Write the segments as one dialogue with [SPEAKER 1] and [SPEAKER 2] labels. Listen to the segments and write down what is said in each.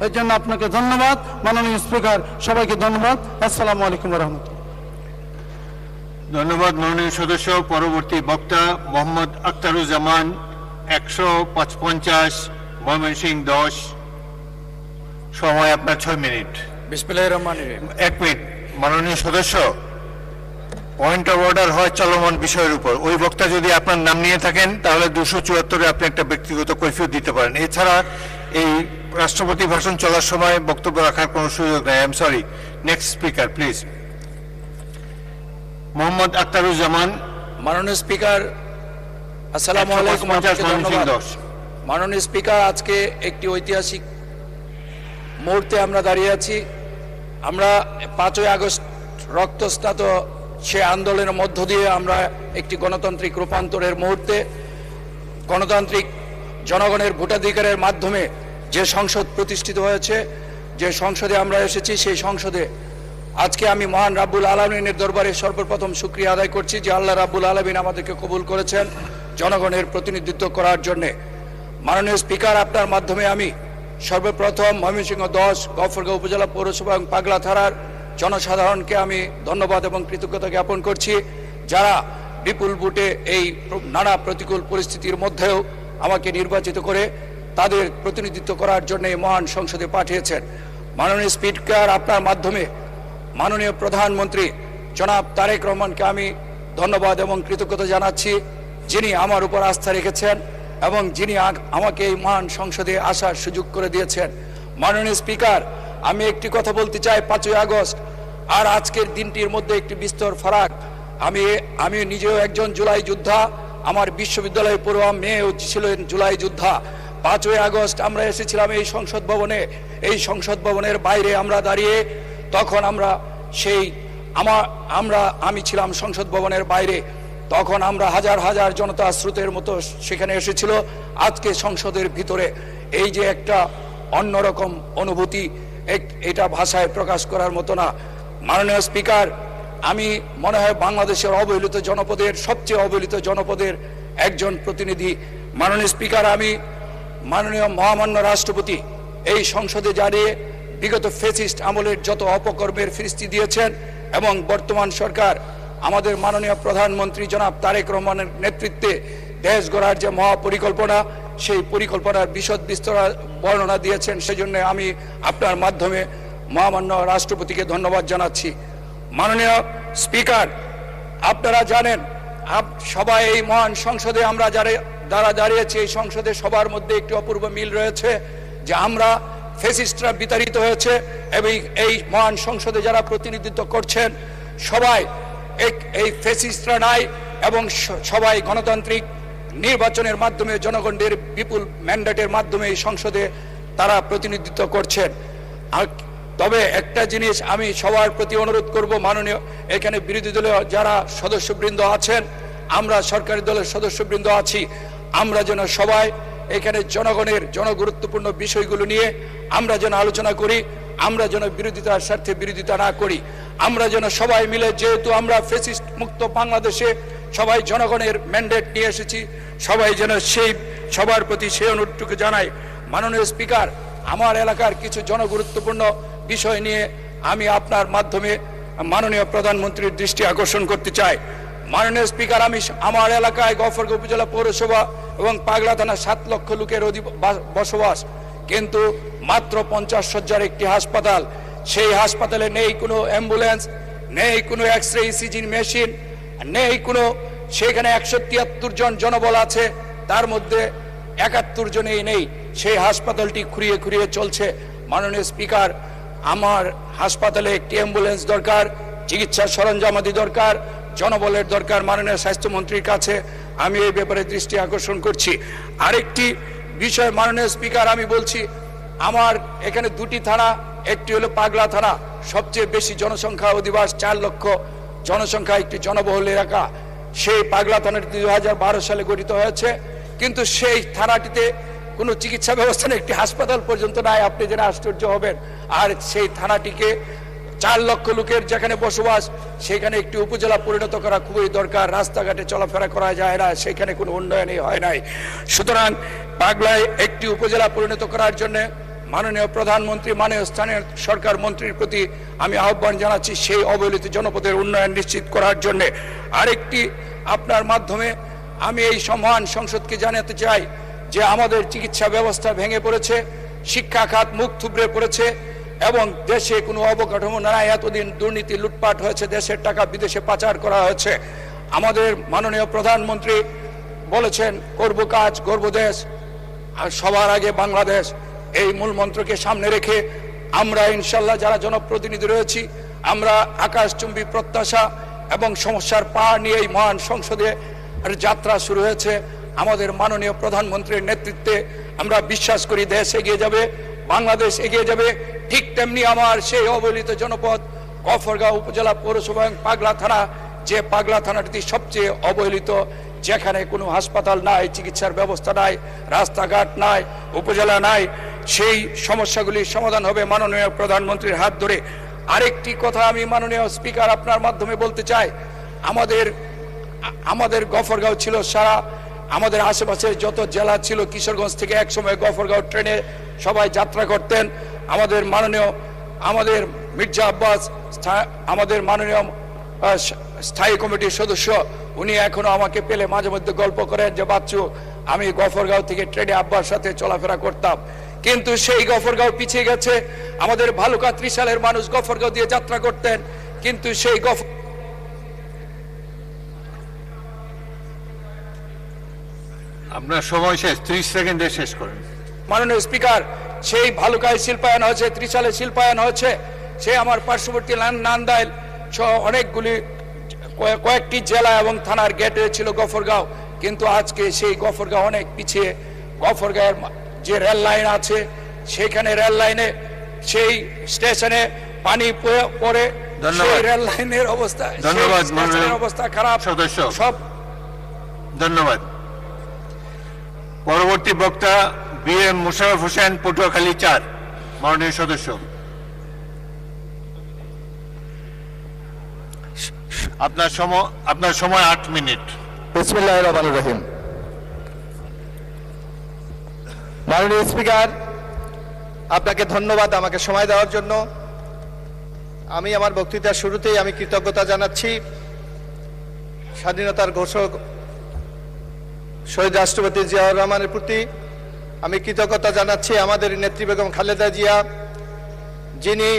[SPEAKER 1] এর জন্য আপনাকে ধন্যবাদ মাননীয় স্পিকার। সবাইকে ধন্যবাদ। আসসালামু আলাইকুম রহমতুল্লাহ।
[SPEAKER 2] ধন্যবাদ মাননীয় সদস্য। পরবর্তী বক্তা মোহাম্মদ আখতারুজ্জামান, 155, ময়মনসিংহ 10। সময় আপনার 6 মিনিট।
[SPEAKER 3] বিসমিল্লাহির রহমানির রহিম।
[SPEAKER 2] 1 মিনিট। মাননীয় সদস্য, পয়েন্ট অফ অর্ডার হয় চলমান বিষয়ের উপর। ওই বক্তা যদি আপনার নাম নিয়ে থাকেন তাহলে 274-এ আপনি একটা ব্যক্তিগত কৈফিয়ত দিতে পারেন। এছাড়া এই রাষ্ট্রপতি ভাষণ চলার সময় বক্তব্য রাখার কোনো সুযোগ নেই। I am sorry. Next speaker please. Mohammad Akhtaruzzaman.
[SPEAKER 3] মাননীয় স্পিকার, আসসালামু আলাইকুম। মাননীয় স্পিকার, আজকে একটি ঐতিহাসিক মুহূর্তে আমরা দাঁড়িয়ে আছি। আমরা 5ই আগস্ট রক্তস্নাত সে আন্দোলনের মধ্য দিয়ে আমরা একটি গণতান্ত্রিক রূপান্তরের মুহূর্তে, গণতান্ত্রিক জনগণের ভোটাধিকারের মাধ্যমে যে সংসদ প্রতিষ্ঠিত হয়েছে, যে সংসদে আমরা এসেছি, সেই সংসদে আজকে আমি মহান রাব্বুল আলামিনের দরবারে সর্বপ্রথম শুকরিয়া আদায় করছি যে আল্লাহ রাব্বুল আলামিন আমাদেরকে কবুল করেছেন জনগণের প্রতিনিধিত্ব করার জন্যে। মাননীয় স্পিকার, আপনার মাধ্যমে আমি সর্বপ্রথম ময়মনসিংহ 10 গফরগাঁও উপজেলা পৌরসভা এবং পাগলা থানার জনসাধারণকে আমি ধন্যবাদ এবং কৃতজ্ঞতা জ্ঞাপন করছি, যারা বিপুল ভোটে এই নানা প্রতিকূল পরিস্থিতির মধ্যেও আমাকে নির্বাচিত করে তাদের প্রতিনিধিত্ব করার জন্য এই মহান সংসদে পাঠিয়েছেন। মাননীয় স্পিকার, আপনার মাধ্যমে মাননীয় প্রধানমন্ত্রী জনাব তারেক রহমানকে আমি ধন্যবাদ এবং কৃতজ্ঞতা জানাচ্ছি, যিনি আমার উপর আস্থা রেখেছেন এবং যিনি আমাকে এই মহান সংসদে আসার সুযোগ করে দিয়েছেন। মাননীয় স্পিকার, আমি একটি কথা বলতে চাই। 5ই আগস্ট আর আজকের দিনটির মধ্যে একটি বিস্তর ফারাক। আমি নিজেও একজন জুলাই যোদ্ধা। আমার বিশ্ববিদ্যালয়ে পড়ুয়া মেয়েও ছিলেন জুলাই যোদ্ধা। 5ই আগস্ট আমরা এসেছিলাম এই সংসদ ভবনে। এই সংসদ ভবনের বাইরে আমরা দাঁড়িয়ে, তখন আমি ছিলাম সংসদ ভবনের বাইরে। তখন আমরা হাজার হাজার জনতা স্রোতের মতো সেখানে এসেছিল। আজকে সংসদের ভিতরে এই যে একটা অন্যরকম অনুভূতি, এটা ভাষায় প্রকাশ করার মতো না। মাননীয় স্পিকার, আমি মনে হয় বাংলাদেশের অবহেলিত জনপদের, সবচেয়ে অবহেলিত জনপদের একজন প্রতিনিধি। মাননীয় স্পিকার, আমি মাননীয় মহামান্য রাষ্ট্রপতি এই সংসদে দাঁড়িয়ে বিগত ফ্যাসিস্ট আমলের যত অপকর্মের ফিরিস্তি দিয়েছেন এবং বর্তমান সরকার আমাদের মাননীয় প্রধানমন্ত্রী জনাব তারেক রহমানের নেতৃত্বে দেশ গড়ার যে মহাপরিকল্পনা, সেই পরিকল্পনার বিশদ বিস্তর বর্ণনা দিয়েছেন। সেজন্য আমি আপনার মাধ্যমে মহামান্য রাষ্ট্রপতিকে ধন্যবাদ জানাচ্ছি। মাননীয় স্পিকার, আপনারা জানেন সবাই এই মহান সংসদে আমরা যারা দাঁড়িয়েছি, এই সংসদে সবার মধ্যে একটি অপূর্ব মিল রয়েছে যে আমরা ফ্যাসিস্টরা বিতাড়িত হয়েছে এবং এই মহান সংসদে যারা প্রতিনিধিত্ব করছেন সবাই এই ফ্যাসিস্টরা নাই এবং সবাই গণতান্ত্রিক নির্বাচনের মাধ্যমে জনগণের বিপুল ম্যান্ডেটের মাধ্যমে এই সংসদে তারা প্রতিনিধিত্ব করছেন। তবে একটা জিনিস আমি সবার প্রতি অনুরোধ করব, মাননীয় এখানে বিরোধী দলীয় যারা সদস্যবৃন্দ আছেন, আমরা সরকারি দলের সদস্যবৃন্দ আছি, আমরা যেন সবাই এখানে জনগণের জনগুরুত্বপূর্ণ বিষয়গুলো নিয়ে আমরা যেন আলোচনা করি, আমরা যেন বিরোধিতার স্বার্থে বিরোধিতা না করি। আমরা যেন সবাই মিলে, যেহেতু আমরা ফ্যাসিস্ট মুক্ত বাংলাদেশে সবাই জনগণের ম্যান্ডেট নিয়ে এসেছি, সবাই যেন সবার প্রতি সেই অনুরোধটুকু জানাই। মাননীয় স্পিকার, আমার এলাকার কিছু জনগুরুত্বপূর্ণ বিষয় নিয়ে আমি আপনার মাধ্যমে মাননীয় প্রধানমন্ত্রীর দৃষ্টি আকর্ষণ করতে চাই। মাননীয় স্পিকার, আমি আমার এলাকায় গফরগাঁও উপজেলা পৌরসভা এবং পাগলা থানা 7 লক্ষ লোকের বসবাস, কিন্তু মাত্র 50 শয্যার একটি হাসপাতাল। সেই হাসপাতালে নেই কোনো অ্যাম্বুলেন্স, নেই কোনো এক্সরে ইসিজি মেশিন, নেই কোনো, সেখানে 173 জন জনবল আছে, তার মধ্যে 71 জনেই নেই। সেই হাসপাতালটি খুঁড়িয়ে খুঁড়িয়ে চলছে। মাননীয় স্পিকার, আমার হাসপাতালে একটি অ্যাম্বুলেন্স দরকার, চিকিৎসার সরঞ্জামাদি দরকার, জনবলের দরকার। মাননীয় স্বাস্থ্যমন্ত্রীর কাছে আমি এই ব্যাপারে দৃষ্টি আকর্ষণ করছি। আরেকটি বিষয় মাননীয় স্পিকার, আমি বলছি, আমার এখানে 2টি থানা, একটি হলো পাগলা থানা, সবচেয়ে বেশি জনসংখ্যা অধিবাস, 4 লক্ষ জনসংখ্যা, একটি জনবহুল এলাকা। সেই পাগলা থানাটি 2012 সালে গঠিত হয়েছে, কিন্তু সেই থানাটিতে কোনো চিকিৎসা ব্যবস্থা নেই, একটি হাসপাতাল পর্যন্ত নাই। আপনি জেনে আশ্চর্য হবেন। আর সেই থানাটিকে 4 লক্ষ লোকের যেখানে বসবাস, সেখানে একটি উপজেলা পরিণত করা খুবই দরকার। রাস্তাঘাটে চলাফেরা করা যায় না, সেখানে কোনো উন্নয়নই হয় নাই। সুতরাং পাগলায় একটি উপজেলা পরিণত করার জন্য মাননীয় প্রধানমন্ত্রী মাননীয় স্থানীয় সরকার মন্ত্রীর প্রতি আমি আহ্বান জানাচ্ছি সেই অবহেলিত জনপদের উন্নয়ন নিশ্চিত করার জন্য। আরেকটি আপনার মাধ্যমে আমি এই সম্মান সংসদকে জানাতে চাই যে আমাদের চিকিৎসা ব্যবস্থা ভেঙে পড়েছে, শিক্ষা খাত মুখ থুবড়ে পড়েছে এবং দেশে কোনো অবকাঠামো নাই। এতদিন দুর্নীতি লুটপাট হয়েছে, দেশের টাকা বিদেশে পাচার করা হয়েছে। আমাদের মাননীয় প্রধানমন্ত্রী বলেছেন করব কাজ গর্ব দেশ আর সবার আগে বাংলাদেশ। এই মূল মন্ত্রকে সামনে রেখে আমরা ইনশাল্লাহ যারা জনপ্রতিনিধি রয়েছি আমরা আকাশচুম্বী প্রত্যাশা এবং সমস্যার পার নিয়ে এই মহান সংসদে যাত্রা শুরু হয়েছে। আমাদের মাননীয় প্রধানমন্ত্রীর নেতৃত্বে আমরা বিশ্বাস করি দেশ এগিয়ে যাবে, বাংলাদেশ এগিয়ে যাবে। ঠিক তেমনি আমার সেই অবহেলিত জনপদ গফরগাঁও উপজেলা পৌরসভা এবং পাগলা থানা, যে পাগলা থানাটি সবচেয়ে অবহেলিত, যেখানে কোনো হাসপাতাল নাই, চিকিৎসার ব্যবস্থা নাই, রাস্তাঘাট নাই, উপজেলা নাই। সেই সমস্যাগুলির সমাধান হবে মাননীয় প্রধানমন্ত্রীর হাত ধরে। আরেকটি কথা আমি মাননীয় স্পিকার আপনার মাধ্যমে বলতে চাই, আমাদের গফরগাঁও ছিল সারা আমাদের আশেপাশের যত জেলা ছিল, কিশোরগঞ্জ থেকে একসময় গফরগাঁও ট্রেনে সবাই যাত্রা করতেন। আমাদের মির্জা আব্বাস আমাদের মাননীয় স্থায়ী কমিটির সদস্য, উনি এখনো আমাকে পেলে মাঝে মধ্যে গল্প করেন যে বাচ্চু আমি গফরগাঁও থেকে ট্রেনে আব্বার সাথে চলাফেরা করতাম। কিন্তু সেই গফরগাঁও পিছিয়ে গেছে। আমাদের ভালুকা ত্রিশালের মানুষ গফরগাঁও দিয়ে যাত্রা করতেন, কিন্তু সেই
[SPEAKER 2] আপনার সময় শেষ, 30 সেকেন্ডে শেষ করেন।
[SPEAKER 3] মাননীয় স্পিকার, সেই ভালুকায় শিল্পায়ন হয়েছে, ত্রিশালে শিল্পায়ন হয়েছে, সে আমার পার্শ্ববর্তী নান্দাইল অনেকগুলি কয়েকটি জেলা এবং থানার গেটে ছিল গফরগাঁও। কিন্তু আজকে সেই গফরগাঁও অনেক পিছিয়ে। গফরগাঁওয়ের যে রেল লাইন আছে সেখানে রেল লাইনে সেই স্টেশনে পানি পড়ে, সেই রেল লাইনের অবস্থা,
[SPEAKER 2] ধন্যবাদ,
[SPEAKER 3] অবস্থা খারাপ
[SPEAKER 2] সদস্য
[SPEAKER 3] সব।
[SPEAKER 2] ধন্যবাদ। পরবর্তী বক্তা BM মোশাররফ হোসেন, পটুয়াখালী 4, মাননীয় সদস্য। আপনার সময় 8 মিনিট।
[SPEAKER 4] বিসমিল্লাহির রহমানির রহিম। মাননীয় স্পিকার, আপনাকে ধন্যবাদ আমাকে সময় দেওয়ার জন্য। আমি আমার বক্তৃতার শুরুতেই আমি কৃতজ্ঞতা জানাচ্ছি স্বাধীনতার ঘোষক শহীদ রাষ্ট্রপতি জিয়াউর রহমানের প্রতি। আমি কৃতজ্ঞতা জানাচ্ছি আমাদের নেত্রী বেগম খালেদা জিয়া, যিনি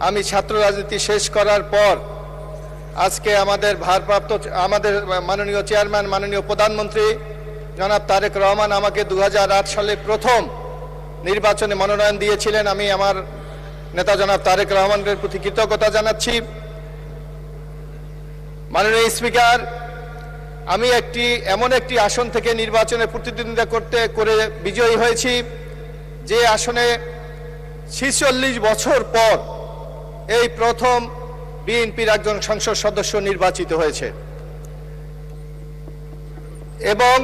[SPEAKER 4] আমি ছাত্র রাজনীতি শেষ করার পর আজকে আমাদের মাননীয় চেয়ারম্যান, মাননীয় প্রধানমন্ত্রী জনাব তারেক রহমান আমাকে 2008 সালে প্রথম নির্বাচনে মনোনয়ন দিয়েছিলেন। আমি আমার নেতা জনাব তারেক রহমানের প্রতি কৃতজ্ঞতা জানাচ্ছি। মাননীয় স্পিকার, আমি এমন একটি আসন থেকে নির্বাচনে প্রতিদ্বন্দ্বিতা করে বিজয়ী হয়েছি যে আসনে 46 বছর পর এই প্রথম বিএনপির একজন সংসদ সদস্য নির্বাচিত হয়েছে এবং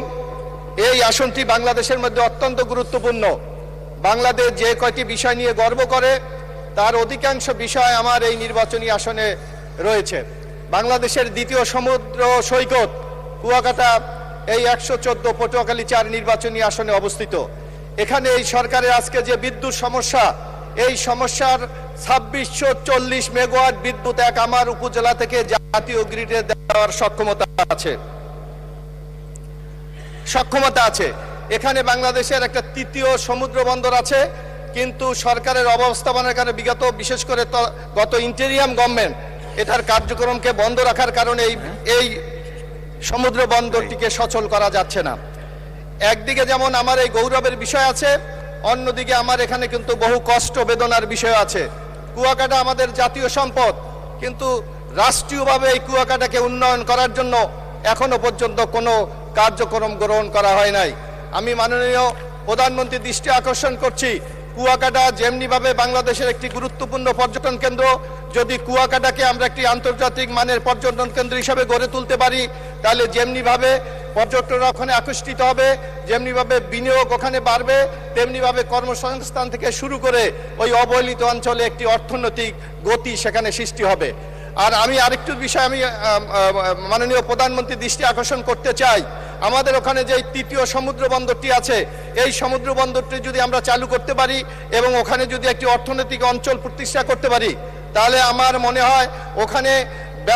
[SPEAKER 4] এই আসনটি বাংলাদেশের মধ্যে অত্যন্ত গুরুত্বপূর্ণ। বাংলাদেশ যে কয়টি বিষয় নিয়ে গর্ব করে তার অধিকাংশ বিষয় আমার এই নির্বাচনী আসনে রয়েছে। বাংলাদেশের দ্বিতীয় সমুদ্র সৈকত কুয়াকাটা এই 114 পটুয়াখালী 4 নির্বাচনী আসনে অবস্থিত। এখানে এই সরকারের আজকে যে বিদ্যুৎ সমস্যা, এই সমস্যার 2640 মেগাওয়াট বিদ্যুৎ আমার উপজেলা থেকে জাতীয় গ্রিডে দেওয়ার সক্ষমতা আছে। এখানে বাংলাদেশের একটা তৃতীয় সমুদ্র বন্দর আছে, কিন্তু সরকারের অব্যবস্থাপনার কারণে বিশেষ করে গত ইন্টেরিয়াম গভর্নমেন্ট এটার কার্যক্রমকে বন্ধ রাখার কারণে এই সমুদ্র বন্দরটিকে সচল করা যাচ্ছে না। একদিকে যেমন আমার এই গৌরবের বিষয় আছে, অন্যদিকে আমার এখানে কিন্তু বহু কষ্ট বেদনার বিষয় আছে। কুয়াকাটা আমাদের জাতীয় সম্পদ, কিন্তু রাষ্ট্রীয়ভাবে এই কুয়াকাটাকে উন্নয়ন করার জন্য এখনো পর্যন্ত কোনো কার্যক্রম গ্রহণ করা হয় নাই। আমি মাননীয় প্রধানমন্ত্রীর দৃষ্টি আকর্ষণ করছি, কুয়াকাটা যেমনিভাবে বাংলাদেশের একটি গুরুত্বপূর্ণ পর্যটন কেন্দ্র, যদি কুয়াকাটাকে আমরা একটি আন্তর্জাতিক মানের পর্যটন কেন্দ্র হিসাবে গড়ে তুলতে পারি, তাহলে যেমনিভাবে পর্যটকরা ওখানে আকর্ষিত হবে, যেমনিভাবে বিনিয়োগ ওখানে বাড়বে, তেমনিভাবে কর্মসংস্থান থেকে শুরু করে ওই অবহেলিত অঞ্চলে একটি অর্থনৈতিক গতি সেখানে সৃষ্টি হবে। আর আমি আরেকটু বিষয় আমি মাননীয় প্রধানমন্ত্রীর দৃষ্টি আকর্ষণ করতে চাই। আমাদের ওখানে যে তৃতীয় সমুদ্র বন্দরটি আছে, এই সমুদ্র বন্দরটি যদি আমরা চালু করতে পারি এবং ওখানে যদি একটি অর্থনৈতিক অঞ্চল প্রতিষ্ঠা করতে পারি, তাহলে আমার মনে হয় ওখানে